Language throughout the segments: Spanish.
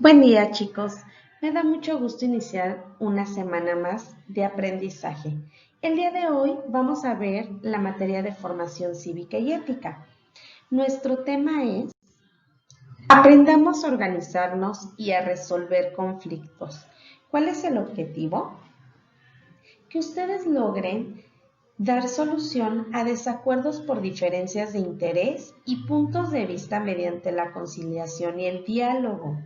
Buen día, chicos. Me da mucho gusto iniciar una semana más de aprendizaje. El día de hoy vamos a ver la materia de formación cívica y ética. Nuestro tema es aprendamos a organizarnos y a resolver conflictos. ¿Cuál es el objetivo? Que ustedes logren dar solución a desacuerdos por diferencias de interés y puntos de vista mediante la conciliación y el diálogo.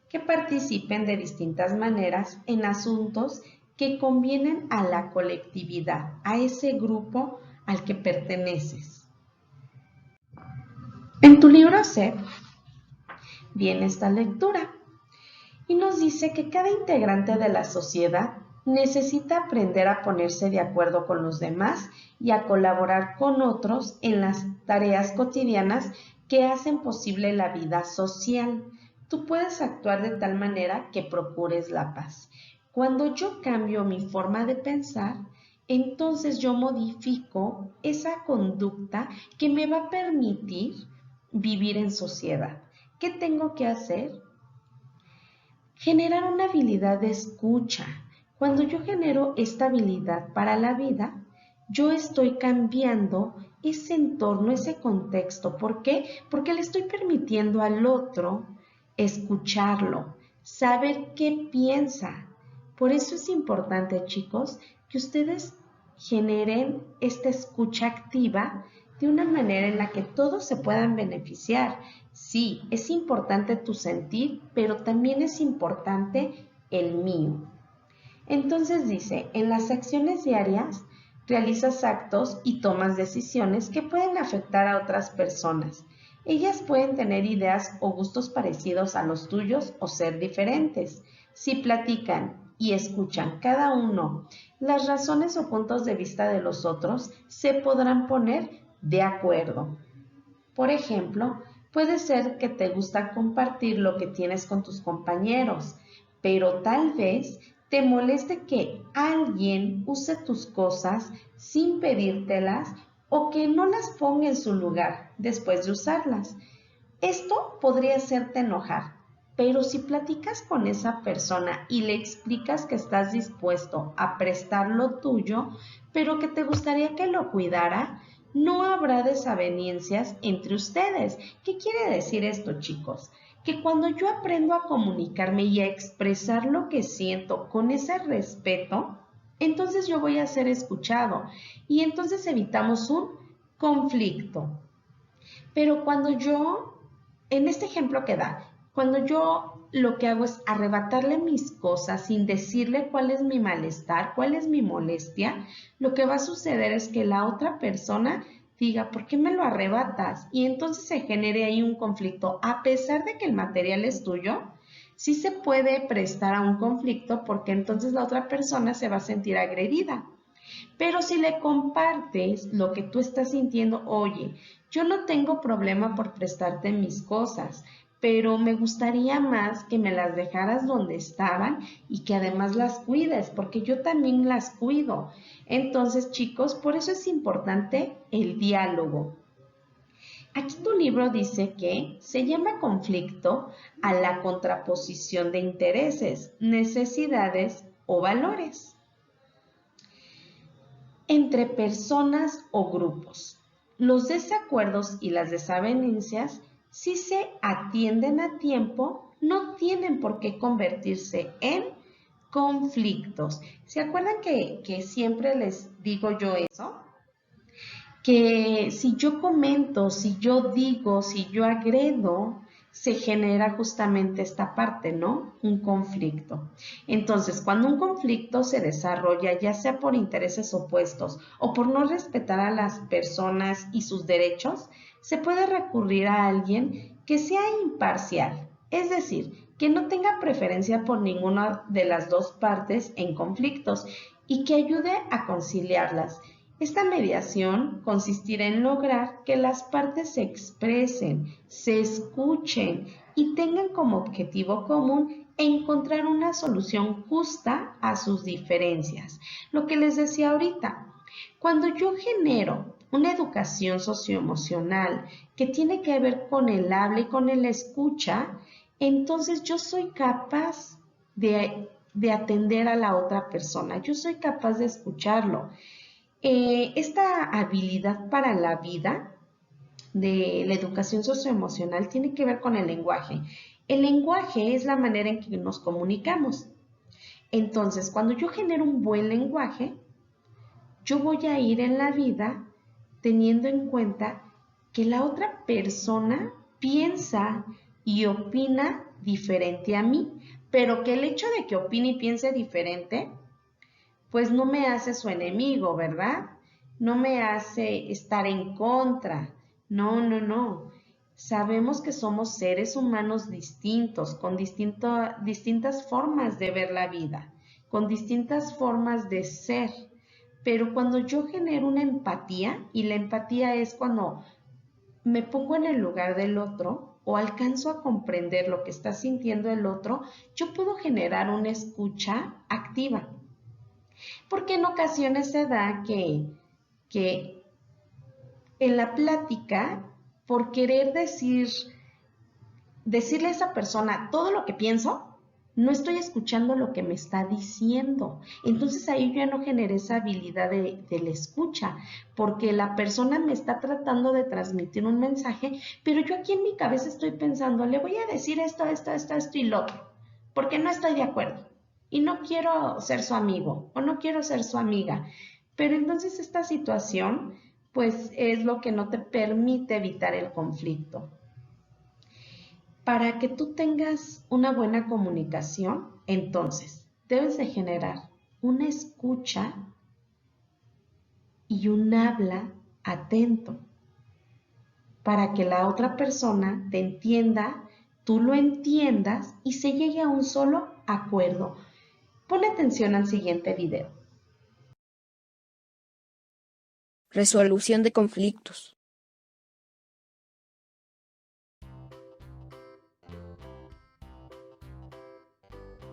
Que participen de distintas maneras en asuntos que convienen a la colectividad, a ese grupo al que perteneces. En tu libro C viene esta lectura y nos dice que cada integrante de la sociedad necesita aprender a ponerse de acuerdo con los demás y a colaborar con otros en las tareas cotidianas que hacen posible la vida social. Tú puedes actuar de tal manera que procures la paz. Cuando yo cambio mi forma de pensar, entonces yo modifico esa conducta que me va a permitir vivir en sociedad. ¿Qué tengo que hacer? Generar una habilidad de escucha. Cuando yo genero esta habilidad para la vida, yo estoy cambiando ese entorno, ese contexto. ¿Por qué? Porque le estoy permitiendo al otro escucharlo, saber qué piensa. Por eso es importante, chicos, que ustedes generen esta escucha activa de una manera en la que todos se puedan beneficiar. Sí, es importante tu sentir, pero también es importante el mío. Entonces dice, en las acciones diarias realizas actos y tomas decisiones que pueden afectar a otras personas. Ellas pueden tener ideas o gustos parecidos a los tuyos o ser diferentes. Si platican y escuchan cada uno las razones o puntos de vista de los otros, se podrán poner de acuerdo. Por ejemplo, puede ser que te gusta compartir lo que tienes con tus compañeros, pero tal vez te moleste que alguien use tus cosas sin pedírtelas o que no las ponga en su lugar después de usarlas. Esto podría hacerte enojar, pero si platicas con esa persona y le explicas que estás dispuesto a prestar lo tuyo, pero que te gustaría que lo cuidara, no habrá desavenencias entre ustedes. ¿Qué quiere decir esto, chicos? Que cuando yo aprendo a comunicarme y a expresar lo que siento con ese respeto, entonces yo voy a ser escuchado y entonces evitamos un conflicto. Pero cuando yo, en este ejemplo que da, cuando yo lo que hago es arrebatarle mis cosas sin decirle cuál es mi malestar, cuál es mi molestia, lo que va a suceder es que la otra persona diga, ¿por qué me lo arrebatas? Y entonces se genere ahí un conflicto. A pesar de que el material es tuyo, sí se puede prestar a un conflicto porque entonces la otra persona se va a sentir agredida. Pero si le compartes lo que tú estás sintiendo, oye, yo no tengo problema por prestarte mis cosas, pero me gustaría más que me las dejaras donde estaban y que además las cuides, porque yo también las cuido. Entonces, chicos, por eso es importante el diálogo. Aquí tu libro dice que se llama conflicto a la contraposición de intereses, necesidades o valores entre personas o grupos. Los desacuerdos y las desavenencias, si se atienden a tiempo, no tienen por qué convertirse en conflictos. ¿Se acuerdan que siempre les digo yo eso? Que si yo comento, si yo digo, si yo agredo, se genera justamente esta parte, ¿no? Un conflicto. Entonces, cuando un conflicto se desarrolla, ya sea por intereses opuestos o por no respetar a las personas y sus derechos, se puede recurrir a alguien que sea imparcial, es decir, que no tenga preferencia por ninguna de las dos partes en conflictos y que ayude a conciliarlas. Esta mediación consistirá en lograr que las partes se expresen, se escuchen y tengan como objetivo común encontrar una solución justa a sus diferencias. Lo que les decía ahorita, cuando yo genero una educación socioemocional que tiene que ver con el habla y con el escucha, entonces yo soy capaz de atender a la otra persona, yo soy capaz de escucharlo. Esta habilidad para la vida de la educación socioemocional tiene que ver con el lenguaje. El lenguaje es la manera en que nos comunicamos. Entonces, cuando yo genero un buen lenguaje, yo voy a ir en la vida teniendo en cuenta que la otra persona piensa y opina diferente a mí, pero que el hecho de que opine y piense diferente, pues no me hace su enemigo, ¿verdad? No me hace estar en contra. No, no, no. Sabemos que somos seres humanos distintos, con distintas formas de ver la vida, con distintas formas de ser. Pero cuando yo genero una empatía, y la empatía es cuando me pongo en el lugar del otro o alcanzo a comprender lo que está sintiendo el otro, yo puedo generar una escucha activa. Porque en ocasiones se da que en la plática, por querer decirle a esa persona todo lo que pienso, no estoy escuchando lo que me está diciendo. Entonces ahí yo ya no generé esa habilidad de la escucha, porque la persona me está tratando de transmitir un mensaje, pero yo aquí en mi cabeza estoy pensando, le voy a decir esto y lo otro, porque no estoy de acuerdo y no quiero ser su amigo o no quiero ser su amiga. Pero entonces esta situación, pues es lo que no te permite evitar el conflicto. Para que tú tengas una buena comunicación, entonces debes de generar una escucha y un habla atento para que la otra persona te entienda, tú lo entiendas y se llegue a un solo acuerdo. Pon atención al siguiente video. Resolución de conflictos.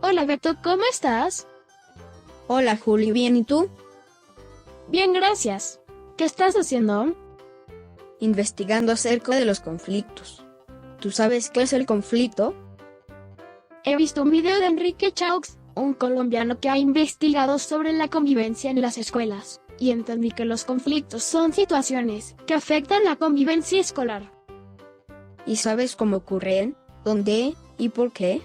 Hola Beto, ¿cómo estás? Hola Juli, ¿bien y tú? Bien, gracias. ¿Qué estás haciendo? Investigando acerca de los conflictos. ¿Tú sabes qué es el conflicto? He visto un video de Enrique Chaux, un colombiano que ha investigado sobre la convivencia en las escuelas, y entendí que los conflictos son situaciones que afectan la convivencia escolar. ¿Y sabes cómo ocurren? ¿Dónde? ¿Y por qué?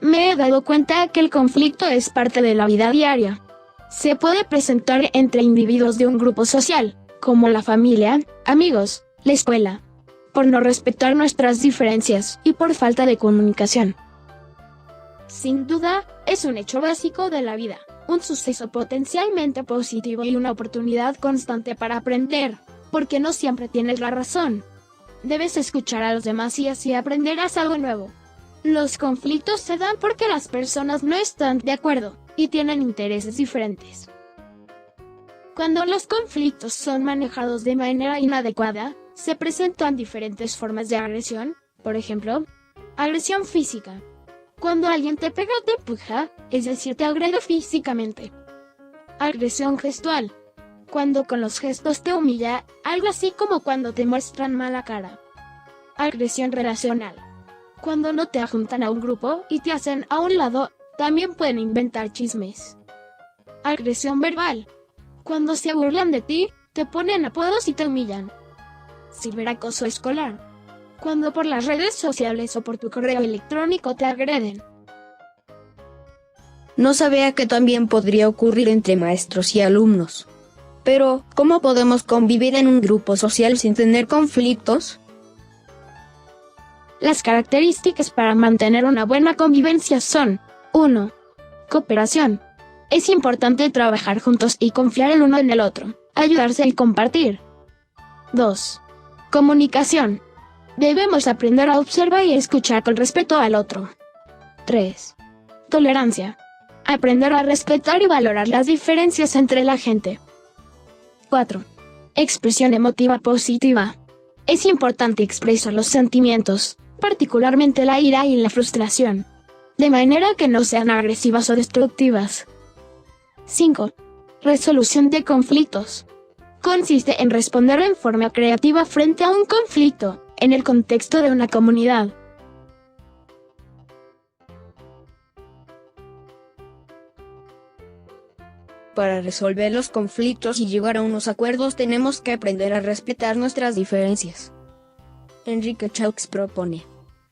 Me he dado cuenta que el conflicto es parte de la vida diaria. Se puede presentar entre individuos de un grupo social, como la familia, amigos, la escuela, por no respetar nuestras diferencias y por falta de comunicación. Sin duda, es un hecho básico de la vida, un suceso potencialmente positivo y una oportunidad constante para aprender, porque no siempre tienes la razón. Debes escuchar a los demás y así aprenderás algo nuevo. Los conflictos se dan porque las personas no están de acuerdo y tienen intereses diferentes. Cuando los conflictos son manejados de manera inadecuada, se presentan diferentes formas de agresión, por ejemplo, agresión física. Cuando alguien te pega o te empuja, es decir, te agrede físicamente. Agresión gestual. Cuando con los gestos te humilla, algo así como cuando te muestran mala cara. Agresión relacional. Cuando no te ajuntan a un grupo y te hacen a un lado, también pueden inventar chismes. Agresión verbal. Cuando se burlan de ti, te ponen apodos y te humillan. Ciberacoso escolar. Cuando por las redes sociales o por tu correo electrónico te agreden. No sabía que también podría ocurrir entre maestros y alumnos. Pero, ¿cómo podemos convivir en un grupo social sin tener conflictos? Las características para mantener una buena convivencia son: 1. Cooperación. Es importante trabajar juntos y confiar el uno en el otro, ayudarse y compartir. 2. Comunicación. Debemos aprender a observar y escuchar con respeto al otro. 3. Tolerancia. Aprender a respetar y valorar las diferencias entre la gente. 4. Expresión emotiva positiva. Es importante expresar los sentimientos, particularmente la ira y la frustración, de manera que no sean agresivas o destructivas. 5. Resolución de conflictos. Consiste en responder en forma creativa frente a un conflicto, en el contexto de una comunidad. Para resolver los conflictos y llegar a unos acuerdos tenemos que aprender a respetar nuestras diferencias. Enrique Chaux propone: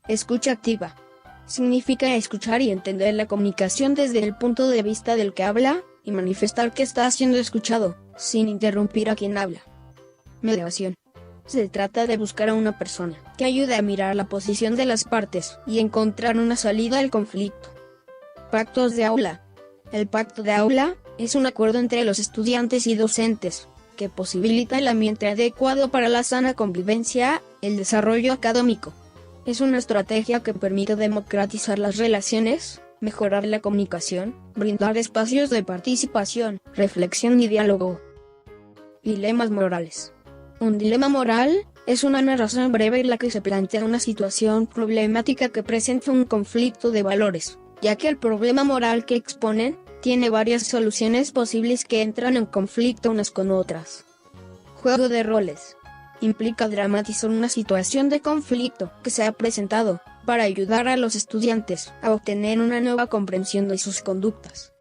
escucha activa. Significa escuchar y entender la comunicación desde el punto de vista del que habla, y manifestar que está siendo escuchado, sin interrumpir a quien habla. Mediación. Se trata de buscar a una persona que ayude a mirar la posición de las partes y encontrar una salida al conflicto. Pactos de aula. El pacto de aula es un acuerdo entre los estudiantes y docentes, que posibilita el ambiente adecuado para la sana convivencia, el desarrollo académico. Es una estrategia que permite democratizar las relaciones, mejorar la comunicación, brindar espacios de participación, reflexión y diálogo. Dilemas morales. Un dilema moral es una narración breve en la que se plantea una situación problemática que presenta un conflicto de valores, ya que el problema moral que exponen tiene varias soluciones posibles que entran en conflicto unas con otras. Juego de roles. Implica dramatizar una situación de conflicto que se ha presentado, para ayudar a los estudiantes a obtener una nueva comprensión de sus conductas.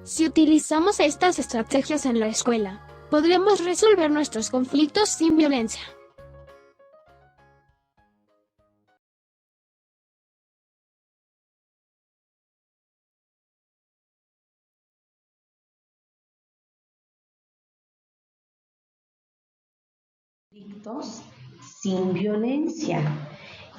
Si utilizamos estas estrategias en la escuela, podremos resolver nuestros conflictos sin violencia. Conflictos sin violencia.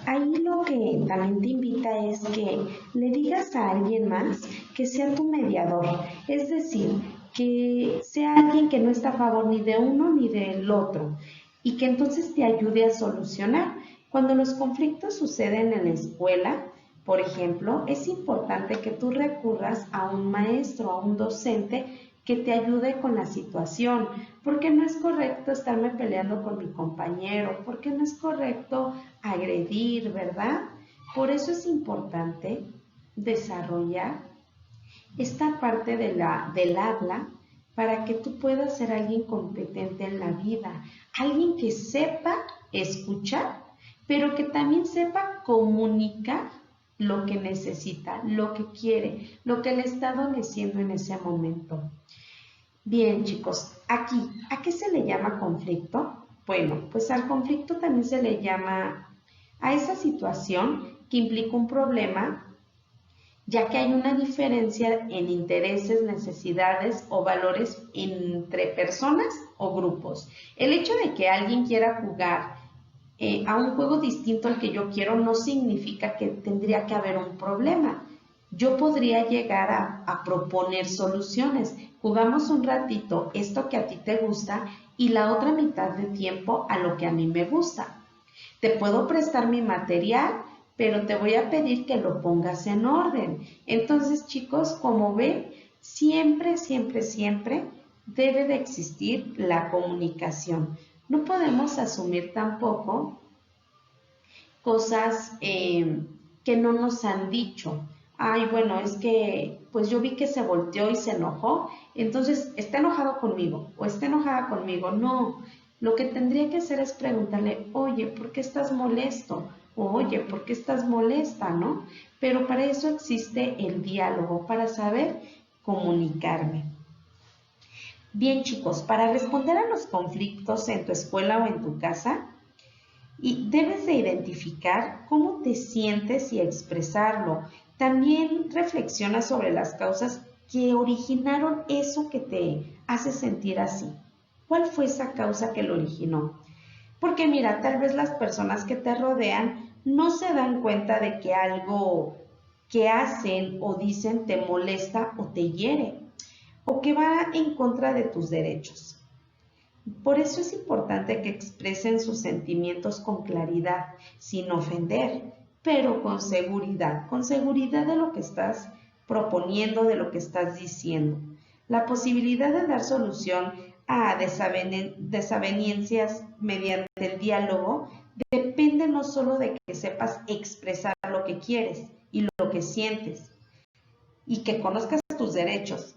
Ahí lo que también te invita es que le digas a alguien más que sea tu mediador, es decir, que sea alguien que no está a favor ni de uno ni del otro y que entonces te ayude a solucionar. Cuando los conflictos suceden en la escuela, por ejemplo, es importante que tú recurras a un maestro, a un docente que te ayude con la situación, porque no es correcto estarme peleando con mi compañero, porque no es correcto agredir, ¿verdad? Por eso es importante desarrollar esta parte del habla para que tú puedas ser alguien competente en la vida, alguien que sepa escuchar, pero que también sepa comunicar lo que necesita, lo que quiere, lo que le está adoleciendo en ese momento. Bien, chicos, aquí, ¿a qué se le llama conflicto? Bueno, pues al conflicto también se le llama a esa situación que implica un problema, ya que hay una diferencia en intereses, necesidades o valores entre personas o grupos. El hecho de que alguien quiera jugar a un juego distinto al que yo quiero no significa que tendría que haber un problema. Yo podría llegar a proponer soluciones. Jugamos un ratito esto que a ti te gusta y la otra mitad de tiempo a lo que a mí me gusta. Te puedo prestar mi material, pero te voy a pedir que lo pongas en orden. Entonces, chicos, como ven, siempre, siempre, siempre debe de existir la comunicación. No podemos asumir tampoco cosas que no nos han dicho. Ay, bueno, es que pues yo vi que se volteó y se enojó, entonces está enojado conmigo o está enojada conmigo. No, lo que tendría que hacer es preguntarle, oye, ¿por qué estás molesto? O, oye, ¿por qué estás molesta? ¿No? Pero para eso existe el diálogo, para saber comunicarme. Bien, chicos, para responder a los conflictos en tu escuela o en tu casa, y debes de identificar cómo te sientes y expresarlo. También reflexiona sobre las causas que originaron eso que te hace sentir así. ¿Cuál fue esa causa que lo originó? Porque mira, tal vez las personas que te rodean no se dan cuenta de que algo que hacen o dicen te molesta o te hiere, o que va en contra de tus derechos. Por eso es importante que expresen sus sentimientos con claridad, sin ofender, pero con seguridad de lo que estás proponiendo, de lo que estás diciendo. La posibilidad de dar solución a desavenencias mediante el diálogo depende no solo de que sepas expresar lo que quieres y lo que sientes y que conozcas tus derechos,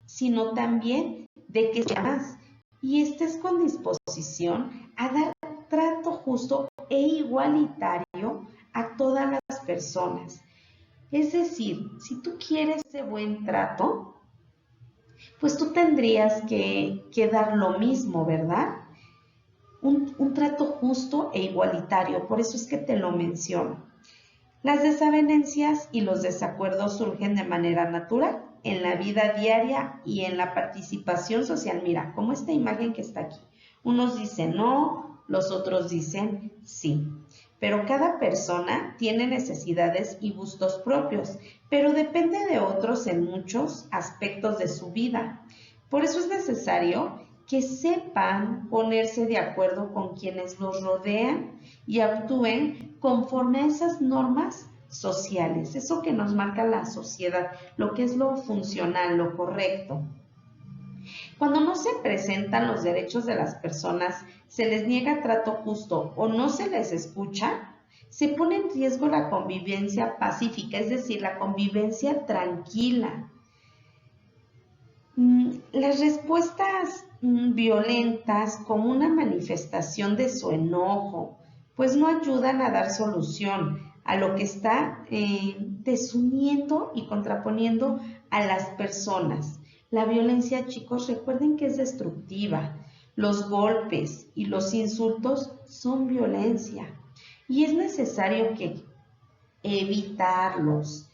sino también de que sepas y estés con disposición a dar trato justo e igualitario a todas las personas. Es decir, si tú quieres ese buen trato, pues tú tendrías que dar lo mismo, ¿verdad? Un trato justo e igualitario, por eso es que te lo menciono. Las desavenencias y los desacuerdos surgen de manera natural en la vida diaria y en la participación social. Mira, como esta imagen que está aquí. Unos dicen no, los otros dicen sí. Pero cada persona tiene necesidades y gustos propios, pero depende de otros en muchos aspectos de su vida. Por eso es necesario que sepan ponerse de acuerdo con quienes los rodean y actúen conforme a esas normas sociales, eso que nos marca la sociedad, lo que es lo funcional, lo correcto. Cuando no se presentan los derechos de las personas, se les niega trato justo o no se les escucha, se pone en riesgo la convivencia pacífica, es decir, la convivencia tranquila. Las respuestas violentas como una manifestación de su enojo, pues no ayudan a dar solución a lo que está desuniendo y contraponiendo a las personas. La violencia, chicos, recuerden que es destructiva. Los golpes y los insultos son violencia y es necesario que evitarlos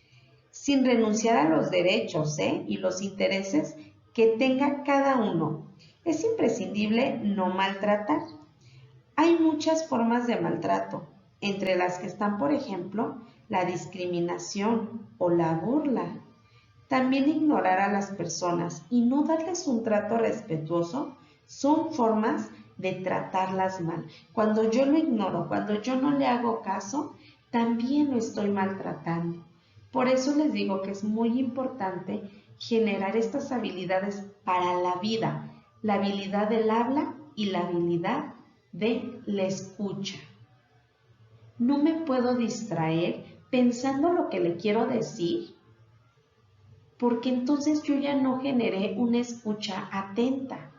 sin renunciar a los derechos y los intereses que tenga cada uno. Es imprescindible no maltratar. Hay muchas formas de maltrato, entre las que están, por ejemplo, la discriminación o la burla. También ignorar a las personas y no darles un trato respetuoso son formas de tratarlas mal. Cuando yo lo ignoro, cuando yo no le hago caso, también lo estoy maltratando. Por eso les digo que es muy importante generar estas habilidades para la vida, la habilidad del habla y la habilidad de la escucha. No me puedo distraer pensando lo que le quiero decir, porque entonces yo ya no generé una escucha atenta,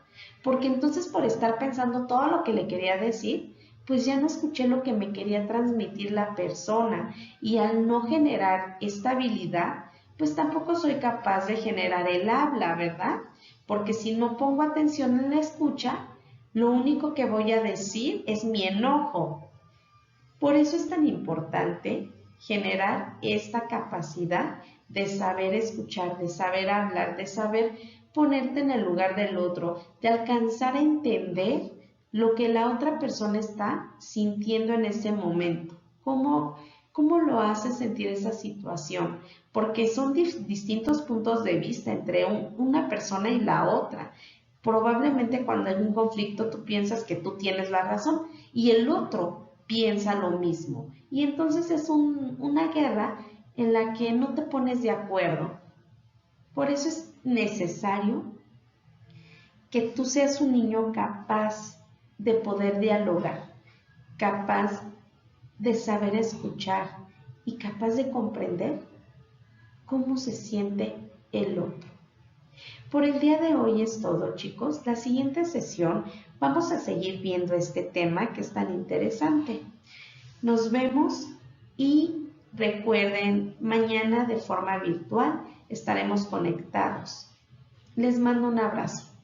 porque entonces por estar pensando todo lo que le quería decir, pues ya no escuché lo que me quería transmitir la persona y al no generar esta habilidad, pues tampoco soy capaz de generar el habla, ¿verdad? Porque si no pongo atención en la escucha, lo único que voy a decir es mi enojo. Por eso es tan importante generar esta capacidad de saber escuchar, de saber hablar, de saber ponerte en el lugar del otro, de alcanzar a entender lo que la otra persona está sintiendo en ese momento. ¿Cómo lo hace sentir esa situación? Porque son distintos puntos de vista entre una persona y la otra. Probablemente cuando hay un conflicto tú piensas que tú tienes la razón y el otro piensa lo mismo. Y entonces es una guerra en la que no te pones de acuerdo. Por eso es necesario que tú seas un niño capaz de poder dialogar, capaz de saber escuchar y capaz de comprender cómo se siente el otro. Por el día de hoy es todo, chicos. La siguiente sesión vamos a seguir viendo este tema que es tan interesante. Nos vemos y recuerden, mañana de forma virtual estaremos conectados. Les mando un abrazo.